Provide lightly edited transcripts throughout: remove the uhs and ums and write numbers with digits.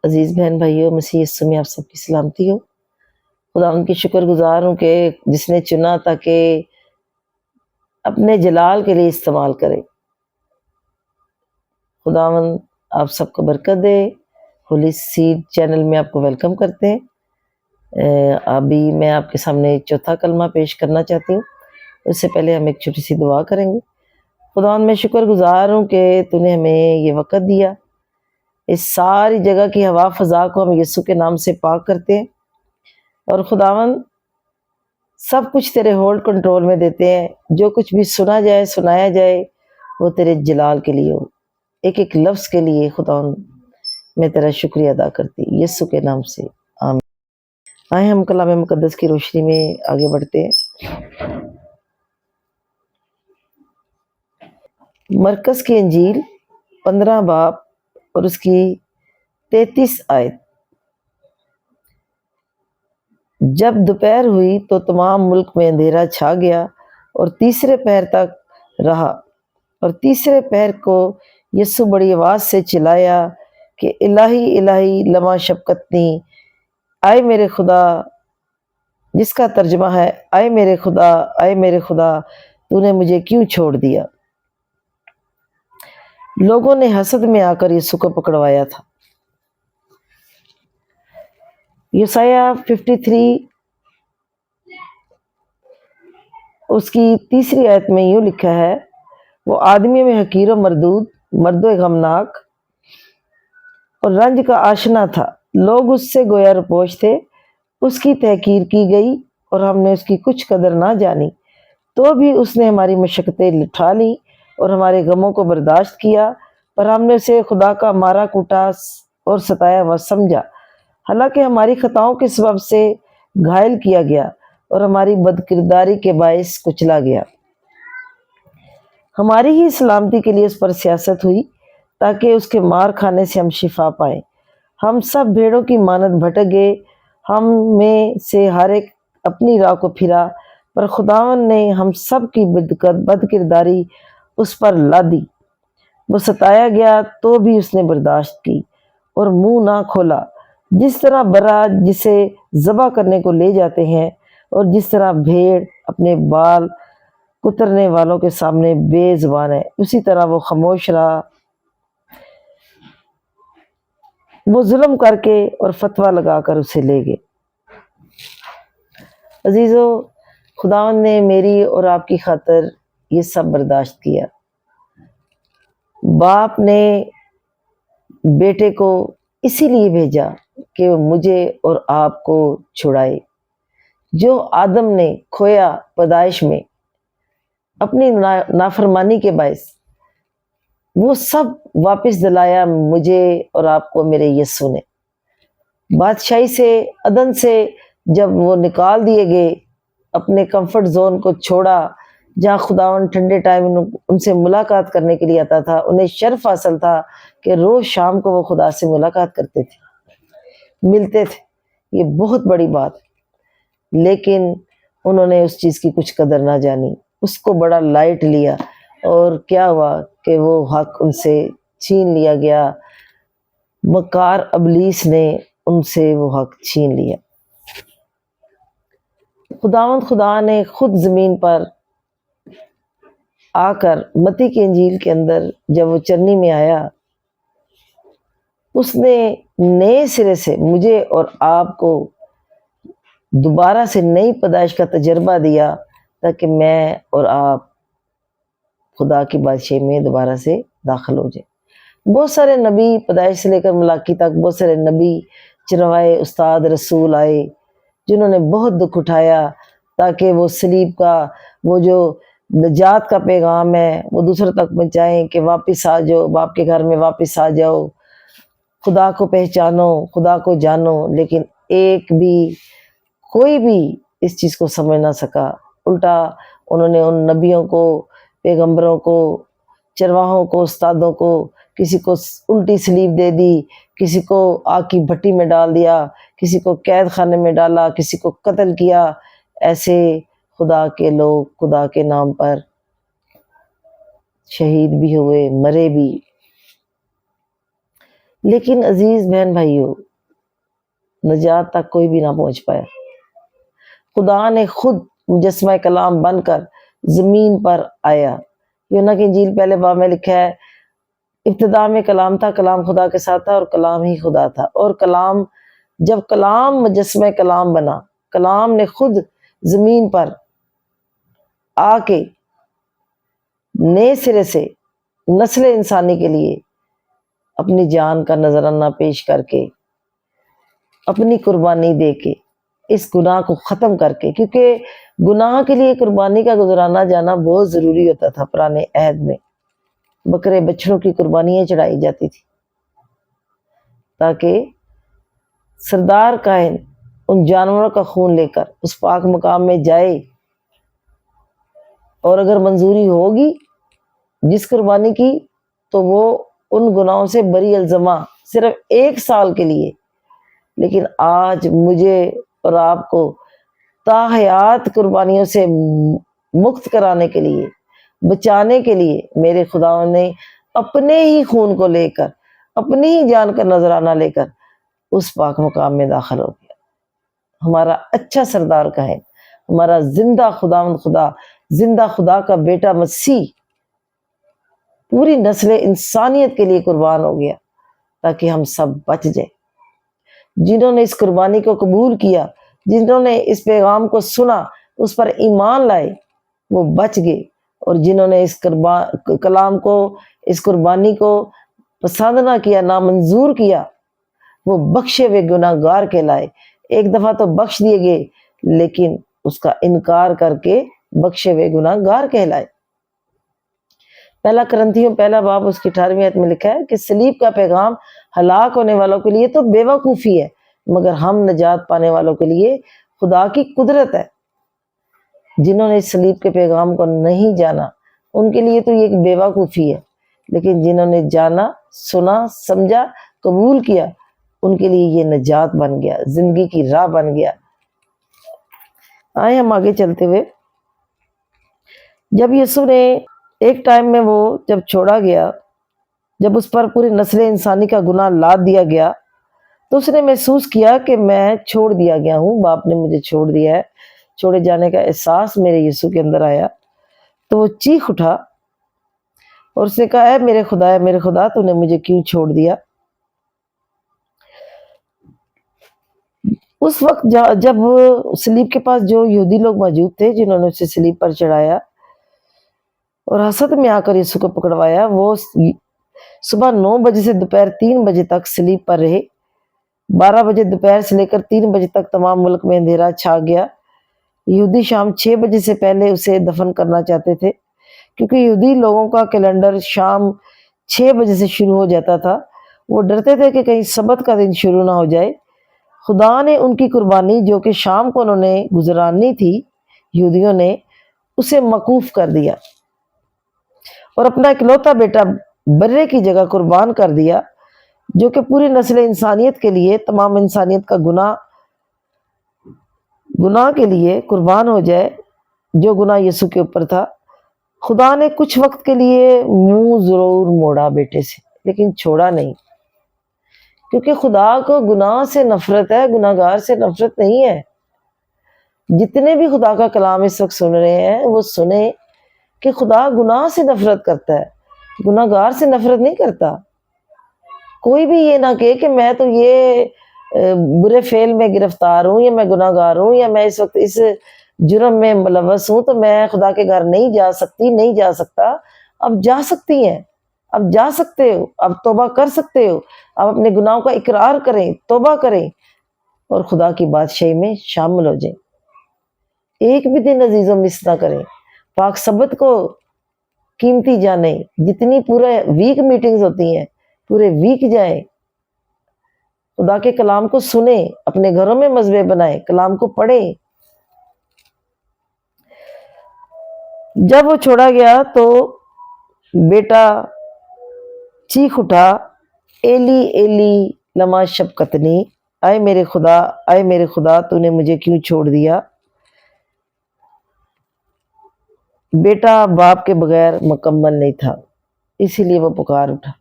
عزیز بہن بھائیوں، مسیح یسوع میں آپ سب کی سلامتی ہو۔ خدا ان کی شکر گزار ہوں کہ جس نے چنا تاکہ اپنے جلال کے لیے استعمال کرے۔ خداوند آپ سب کو برکت دے۔ ہولی سیڈ چینل میں آپ کو ویلکم کرتے ہیں۔ ابھی میں آپ کے سامنے چوتھا کلمہ پیش کرنا چاہتی ہوں۔ اس سے پہلے ہم ایک چھوٹی سی دعا کریں گے۔ خداوند میں شکر گزار ہوں کہ تو نے ہمیں یہ وقت دیا، اس ساری جگہ کی ہوا فضا کو ہم یسوع کے نام سے پاک کرتے ہیں، اور خداوند سب کچھ تیرے ہولڈ کنٹرول میں دیتے ہیں۔ جو کچھ بھی سنا جائے، سنایا جائے، وہ تیرے جلال کے لیے ہو، ایک ایک لفظ کے لیے خداوند میں تیرا شکریہ ادا کرتی یسوع کے نام سے، آمین۔ آئے ہم کلام مقدس کی روشنی میں آگے بڑھتے ہیں۔ مرکز کی انجیل 15 باب اور اس کی 33 آیت۔ جب دوپہر ہوئی تو تمام ملک میں اندھیرا چھا گیا اور تیسرے پہر تک رہا، اور تیسرے پہر کو یسوع بڑی آواز سے چلایا کہ الہی الہی لما شبقتنی، آئے میرے خدا، جس کا ترجمہ ہے آئے میرے خدا، آئے میرے خدا، تو نے مجھے کیوں چھوڑ دیا۔ لوگوں نے حسد میں آ کر یسوع کو پکڑوایا تھا۔ یسایہ 53 اس کی 3 آیت میں یوں لکھا ہے، وہ آدمی میں حقیر و مردود، مرد و غمناک اور رنج کا آشنا تھا، لوگ اس سے گویا روپوش تھے، اس کی تحقیر کی گئی اور ہم نے اس کی کچھ قدر نہ جانی۔ تو بھی اس نے ہماری مشقتیں اٹھا لیں اور ہمارے غموں کو برداشت کیا، پر ہم نے اسے خدا کا مارا کوٹا اور ستایا ہوا سمجھا، حالانکہ ہماری خطاؤں کے سبب سے گھائل کیا گیا اور ہماری بدکرداری کے باعث کچلا گیا۔ ہماری ہی سلامتی کے لیے اس پر سیاست ہوئی، تاکہ اس کے مار کھانے سے ہم شفا پائیں۔ ہم سب بھیڑوں کی مانند بھٹک گئے، ہم میں سے ہر ایک اپنی راہ کو پھرا، پر خداوند نے ہم سب کی بدکرداری اس پر لادی۔ وہ ستایا گیا تو بھی اس نے برداشت کی اور منہ نہ کھولا، جس طرح برا جسے ذبح کرنے کو لے جاتے ہیں، اور جس طرح بھیڑ اپنے بال کترنے والوں کے سامنے بے زبان ہے، اسی طرح وہ خاموش رہا۔ وہ ظلم کر کے اور فتویٰ لگا کر اسے لے گئے۔ عزیزو، خداوند نے میری اور آپ کی خاطر یہ سب برداشت کیا۔ باپ نے بیٹے کو اسی لیے بھیجا کہ وہ مجھے اور آپ کو چھڑائے۔ جو آدم نے کھویا پیدائش میں اپنی نافرمانی کے باعث، وہ سب واپس دلایا مجھے اور آپ کو میرے یسوع نے۔ بادشاہی سے، عدن سے جب وہ نکال دیے گئے، اپنے کمفرٹ زون کو چھوڑا، جہاں خداوند ٹھنڈے ٹائم ان سے ملاقات کرنے کے لیے آتا تھا، انہیں شرف حاصل تھا کہ روز شام کو وہ خدا سے ملاقات کرتے تھے، ملتے تھے، یہ بہت بڑی بات، لیکن انہوں نے اس چیز کی کچھ قدر نہ جانی، اس کو بڑا لائٹ لیا، اور کیا ہوا کہ وہ حق ان سے چھین لیا گیا۔ مکار ابلیس نے ان سے وہ حق چھین لیا۔ خدا نے خود زمین پر آ کر متی کی انجیل کے اندر جب وہ چرنی میں آیا، اس نے نئے سرے سے مجھے اور آپ کو دوبارہ سے نئی پیدائش کا تجربہ دیا، تاکہ میں اور آپ خدا کی بادشاہی میں دوبارہ سے داخل ہو جائیں۔ بہت سارے نبی پیدائش سے لے کر ملاقی تک، بہت سارے نبی، چنوائے، استاد، رسول آئے، جنہوں نے بہت دکھ اٹھایا تاکہ وہ صلیب کا وہ جو نجات کا پیغام ہے وہ دوسروں تک پہنچائیں، کہ واپس آ جاؤ، باپ کے گھر میں واپس آ جاؤ، خدا کو پہچانو، خدا کو جانو۔ لیکن ایک بھی، کوئی بھی اس چیز کو سمجھ نہ سکا، الٹا انہوں نے ان نبیوں کو، پیغمبروں کو، چرواہوں کو، استادوں کو، کسی کو الٹی صلیب دے دی، کسی کو آگ کی بھٹی میں ڈال دیا، کسی کو قید خانے میں ڈالا، کسی کو قتل کیا۔ ایسے خدا کے لوگ خدا کے نام پر شہید بھی ہوئے، مرے بھی۔ لیکن عزیز بہن بھائیوں، نجات تک کوئی بھی نہ پہنچ پایا۔ خدا نے خود مجسمہ کلام بن کر زمین پر آیا۔ یوحنا کی انجیل پہلے باب میں لکھا ہے، ابتدا میں کلام تھا، کلام خدا کے ساتھ تھا اور کلام ہی خدا تھا۔ اور جب کلام مجسمہ کلام بنا، کلام نے خود زمین پر آ کے نئے سرے سے نسل انسانی کے لیے اپنی جان کا نذرانہ پیش کر کے، اپنی قربانی دے کے، اس گناہ کو ختم کر کے، کیونکہ گناہ کے لیے قربانی کا گزرانا جانا بہت ضروری ہوتا تھا۔ پرانے عہد میں بکرے بچڑوں کی قربانیاں چڑھائی جاتی تھی تاکہ سردار کاہن ان جانوروں کا خون لے کر اس پاک مقام میں جائے، اور اگر منظوری ہوگی جس قربانی کی تو وہ ان گناہوں سے بری الزمہ صرف 1 سال کے لیے۔ لیکن آج مجھے اور آپ کو تاحیات قربانیوں سے مکت کرانے کے لیے، بچانے کے لیے میرے خدا نے اپنے ہی خون کو لے کر، اپنی ہی جان کا نذرانہ لے کر اس پاک مقام میں داخل ہو گیا۔ ہمارا اچھا سردار کا ہے، ہمارا زندہ خداوند خدا، زندہ خدا کا بیٹا مسیح پوری نسل انسانیت کے لیے قربان ہو گیا تاکہ ہم سب بچ جائیں۔ جنہوں نے اس قربانی کو قبول کیا، جنہوں نے اس پیغام کو سنا، اس پر ایمان لائے، وہ بچ گئے، اور جنہوں نے اس کلام کو، اس قربانی کو پسند نہ کیا، نامنظور کیا، وہ بخشے ہوئے گناہ گار کہلائے۔ ایک دفعہ تو بخش دیے گئے، لیکن اس کا انکار کر کے بخشے ہوئے گناہ گار کہلائے۔ پہلا کرنتھیوں پہلا باب اس کی 18ویں آیت میں لکھا ہے کہ صلیب کا پیغام ہلاک ہونے والوں کے لیے تو بے وقوفی ہے، مگر ہم نجات پانے والوں کے لیے خدا کی قدرت ہے۔ جنہوں نے اس صلیب کے پیغام کو نہیں جانا، ان کے لیے تو یہ ایک بے وقوفی ہے، لیکن جنہوں نے جانا، سنا، سمجھا، قبول کیا، ان کے لیے یہ نجات بن گیا، زندگی کی راہ بن گیا۔ آئے ہم آگے چلتے ہوئے، جب یسوع نے ایک ٹائم میں وہ جب چھوڑا گیا، جب اس پر پوری نسل انسانی کا گناہ لاد دیا گیا، تو اس نے محسوس کیا کہ میں چھوڑ دیا گیا ہوں، باپ نے مجھے چھوڑ دیا ہے۔ چھوڑے جانے کا احساس میرے یسوع کے اندر آیا، تو وہ چیخ اٹھا اور اس نے کہا، اے میرے خدا تو نے مجھے کیوں چھوڑ دیا؟ اس وقت جب صلیب کے پاس جو یہودی لوگ موجود تھے جنہوں نے اسے صلیب پر چڑھایا اور حسد میں آ کر یسوع کو پکڑوایا، وہ صبح 9 بجے سے دوپہر 3 بجے تک صلیب پر رہے۔ 12 بجے دوپہر سے لے کر 3 بجے تک تمام ملک میں اندھیرا چھا گیا۔ یہودی شام 6 بجے سے پہلے اسے دفن کرنا چاہتے تھے، کیونکہ یہودی لوگوں کا کیلنڈر شام 6 بجے سے شروع ہو جاتا تھا۔ وہ ڈرتے تھے کہ کہیں سبت کا دن شروع نہ ہو جائے۔ خدا نے ان کی قربانی جو کہ شام کو انہوں نے گزرانی تھی، یہودیوں نے اسے موقوف کر دیا اور اپنا اکلوتا بیٹا برے کی جگہ قربان کر دیا، جو کہ پوری نسل انسانیت کے لیے، تمام انسانیت کا گناہ کے لیے قربان ہو جائے، جو گناہ یسوع کے اوپر تھا۔ خدا نے کچھ وقت کے لیے منہ ضرور موڑا بیٹے سے، لیکن چھوڑا نہیں، کیونکہ خدا کو گناہ سے نفرت ہے، گناہ گار سے نفرت نہیں ہے۔ جتنے بھی خدا کا کلام اس وقت سن رہے ہیں، وہ سنیں کہ خدا گناہ سے نفرت کرتا ہے، گناہ گار سے نفرت نہیں کرتا۔ کوئی بھی یہ نہ کہے کہ میں تو یہ برے فعل میں گرفتار ہوں، یا میں گناہ گار ہوں، یا میں اس وقت اس جرم میں ملوث ہوں تو میں خدا کے گھر نہیں جا سکتی، نہیں جا سکتا۔ اب جا سکتی ہیں، اب جا سکتے ہو، اب توبہ کر سکتے ہو، اب اپنے گناہوں کا اقرار کریں، توبہ کریں اور خدا کی بادشاہی میں شامل ہو جائیں۔ ایک بھی دن عزیزوں مس نہ کریں، پاک سبت کو قیمتی جانیں۔ جتنی پورے ویک میٹنگز ہوتی ہیں، پورے ویک جائیں، خدا کے کلام کو سنیں، اپنے گھروں میں مذبح بنائیں، کلام کو پڑھیں۔ جب وہ چھوڑا گیا تو بیٹا چیخ اٹھا، ایلی ایلی لما شبقتنی، اے میرے خدا تو نے مجھے کیوں چھوڑ دیا؟ بیٹا باپ کے بغیر مکمل نہیں تھا، اسی لیے وہ پکار اٹھا۔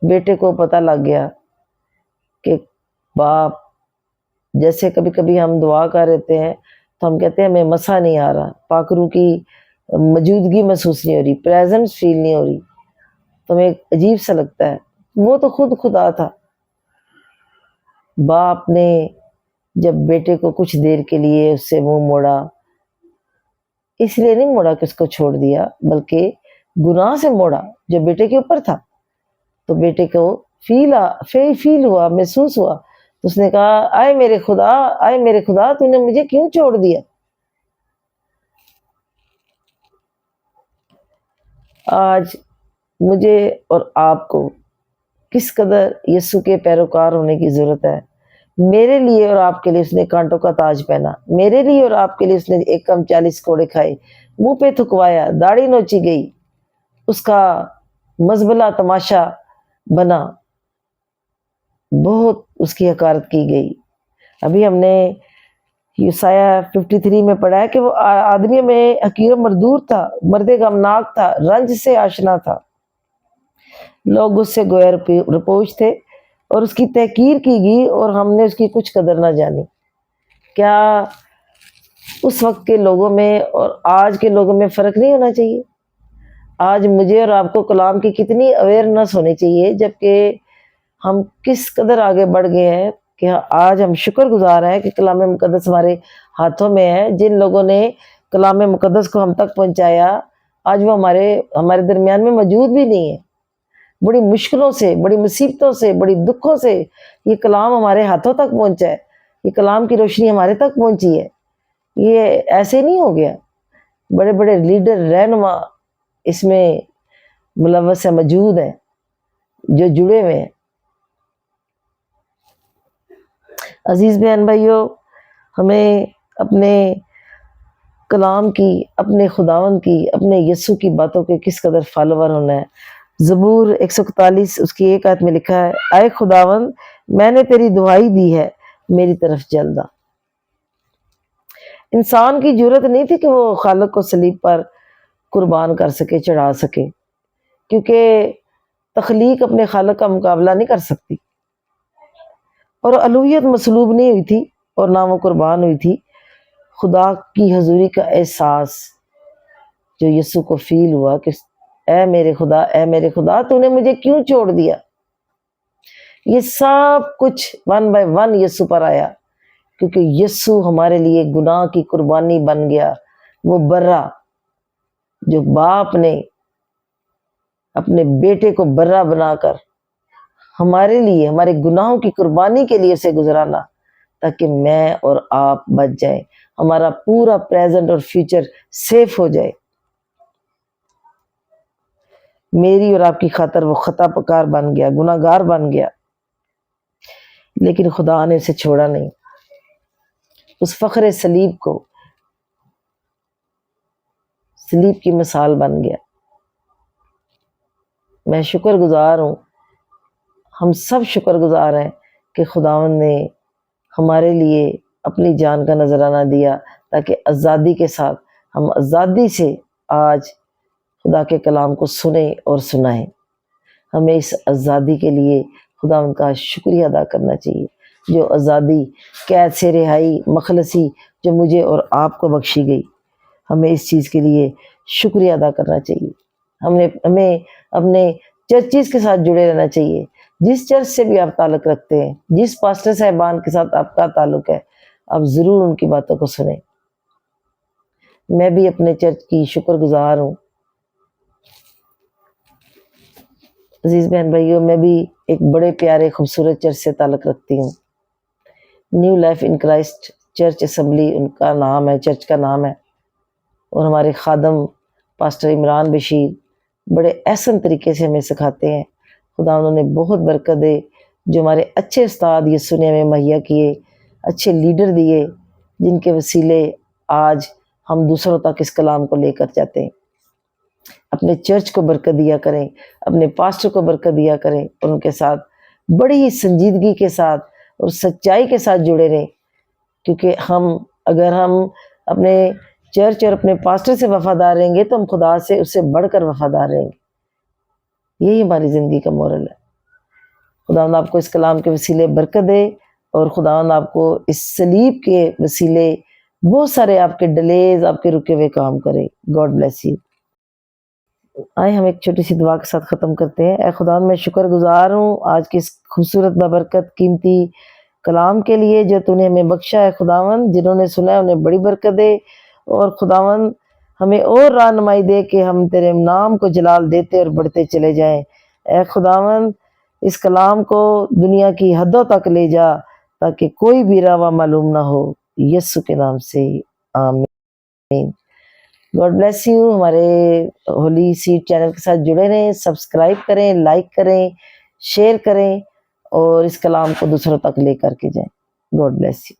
بیٹے کو پتہ لگ گیا کہ باپ، جیسے کبھی کبھی ہم دعا کر رہتے ہیں تو ہم کہتے ہیں ہمیں مسا نہیں آ رہا، پاک روح کی موجودگی محسوس نہیں ہو رہی، پریزنس فیل نہیں ہو رہی، تو ہمیں عجیب سا لگتا ہے۔ وہ تو خود خدا تھا۔ باپ نے جب بیٹے کو کچھ دیر کے لیے اس سے منہ موڑا، اس لیے نہیں موڑا کہ اس کو چھوڑ دیا، بلکہ گناہ سے موڑا جو بیٹے کے اوپر تھا، تو بیٹے کو فیل ہوا، محسوس ہوا، تو اس نے کہا آئے میرے خدا، آئے میرے خدا، تو نے مجھے کیوں چھوڑ دیا؟ آج مجھے اور آپ کو کس قدر یسوع کے پیروکار ہونے کی ضرورت ہے۔ میرے لیے اور آپ کے لیے اس نے کانٹوں کا تاج پہنا، میرے لیے اور آپ کے لیے اس نے ایک کم 40 کوڑے کھائے، منہ پہ تھکوایا، داڑھی نوچی گئی، اس کا مزبلہ تماشا بنا، بہت اس کی حقارت کی گئی۔ ابھی ہم نے یسایہ 53 میں پڑھا ہے کہ وہ آدمیوں میں حقیر و مردود تھا، مرد غمناک تھا، رنج سے آشنا تھا، لوگ اس سے گویا رپوش تھے اور اس کی تحقیر کی گئی اور ہم نے اس کی کچھ قدر نہ جانی۔ کیا اس وقت کے لوگوں میں اور آج کے لوگوں میں فرق نہیں ہونا چاہیے؟ آج مجھے اور آپ کو کلام کی کتنی اویئرنس ہونی چاہیے، جبکہ ہم کس قدر آگے بڑھ گئے ہیں کہ آج ہم شکر گزار ہیں کہ کلام مقدس ہمارے ہاتھوں میں ہے۔ جن لوگوں نے کلام مقدس کو ہم تک پہنچایا، آج وہ ہمارے درمیان میں موجود بھی نہیں ہے۔ بڑی مشکلوں سے، بڑی مصیبتوں سے، بڑی دکھوں سے یہ کلام ہمارے ہاتھوں تک پہنچا ہے، یہ کلام کی روشنی ہمارے تک پہنچی ہے۔ یہ ایسے نہیں ہو گیا، بڑے بڑے لیڈر، رہنما اس میں ملوث ہیں، موجود ہیں، جو جڑے ہوئے ہیں۔ عزیز بہن بھائیو، ہمیں اپنے کلام کی، اپنے خداوند کی، اپنے یسوع کی باتوں کے کس قدر فالوور ہونا ہے۔ زبور 141 اس کی ایک آیت میں لکھا ہے، اے خداوند میں نے تیری دعائی دی ہے، میری طرف جلد آ۔ انسان کی جرت نہیں تھی کہ وہ خالق کو صلیب پر قربان کر سکے، چڑھا سکے، کیونکہ تخلیق اپنے خالق کا مقابلہ نہیں کر سکتی، اور الوہیت مصلوب نہیں ہوئی تھی اور نہ وہ قربان ہوئی تھی۔ خدا کی حضوری کا احساس جو یسوع کو فیل ہوا کہ اے میرے خدا، اے میرے خدا، تو نے مجھے کیوں چھوڑ دیا؟ یہ سب کچھ ون بائی ون یسوع پر آیا، کیونکہ یسوع ہمارے لیے گناہ کی قربانی بن گیا۔ وہ برا جو باپ نے اپنے بیٹے کو برا بنا کر ہمارے لیے، ہمارے گناہوں کی قربانی کے لیے اسے گزرانا، تاکہ میں اور آپ بچ جائیں، ہمارا پورا پریزنٹ اور فیوچر سیف ہو جائے۔ میری اور آپ کی خاطر وہ خطا پکار بن گیا، گناہ گار بن گیا، لیکن خدا نے اسے چھوڑا نہیں۔ اس فخر صلیب کو، صلیب کی مثال بن گیا۔ میں شکر گزار ہوں، ہم سب شکر گزار ہیں کہ خداوند نے ہمارے لیے اپنی جان کا نذرانہ دیا، تاکہ آزادی کے ساتھ ہم آزادی سے آج خدا کے کلام کو سنیں اور سنائیں۔ ہمیں اس آزادی کے لیے خداوند کا شکریہ ادا کرنا چاہیے، جو آزادی، قید سے رہائی، مخلصی جو مجھے اور آپ کو بخشی گئی، ہمیں اس چیز کے لیے شکریہ ادا کرنا چاہیے۔ ہمیں اپنے چرچز کے ساتھ جڑے رہنا چاہیے۔ جس چرچ سے بھی آپ تعلق رکھتے ہیں، جس پاسٹر صاحبان کے ساتھ آپ کا تعلق ہے، آپ ضرور ان کی باتوں کو سنیں۔ میں بھی اپنے چرچ کی شکر گزار ہوں۔ عزیز بہن بھائیوں، میں بھی ایک بڑے پیارے خوبصورت چرچ سے تعلق رکھتی ہوں، نیو لائف ان کرائسٹ چرچ اسمبلی ان کا نام ہے، چرچ کا نام ہے، اور ہمارے خادم پاسٹر عمران بشیر بڑے احسن طریقے سے ہمیں سکھاتے ہیں۔ خدا انہوں نے بہت برکت دے، جو ہمارے اچھے استاد یسوع نے ہمیں مہیا کیے، اچھے لیڈر دیے، جن کے وسیلے آج ہم دوسروں تک اس کلام کو لے کر جاتے ہیں۔ اپنے چرچ کو برکت دیا کریں، اپنے پاسٹر کو برکت دیا کریں، اور ان کے ساتھ بڑی ہی سنجیدگی کے ساتھ اور سچائی کے ساتھ جڑے رہیں، کیونکہ اگر ہم اپنے چرچ اور اپنے پاسٹر سے وفادار رہیں گے تو ہم خدا سے اس سے بڑھ کر وفادار رہیں گے۔ یہی ہماری زندگی کا مورل ہے۔ خداوند آپ کو اس کلام کے وسیلے برکت دے، اور خداوند آپ کو اس صلیب کے وسیلے بہت سارے آپ کے ڈیلیز، آپ کے رکے ہوئے کام کرے۔ God bless you. آئے ہم ایک چھوٹی سی دعا کے ساتھ ختم کرتے ہیں۔ اے خداوند میں شکر گزار ہوں آج کی اس خوبصورت بابرکت قیمتی کلام کے لیے جو تو نے ہمیں بخشا ہے خداوند، جنہوں نے سنا ہے انہیں بڑی برکت دے، اور خداوند ہمیں اور رہنمائی دے کہ ہم تیرے نام کو جلال دیتے اور بڑھتے چلے جائیں۔ اے خداوند اس کلام کو دنیا کی حدوں تک لے جا تاکہ کوئی بھی راوا معلوم نہ ہو، یسوع کے نام سے آمین۔ God bless you. ہمارے ہولی سیڈ چینل کے ساتھ جڑے رہیں، سبسکرائب کریں، لائک کریں، شیئر کریں، اور اس کلام کو دوسروں تک لے کر کے جائیں۔ God bless you.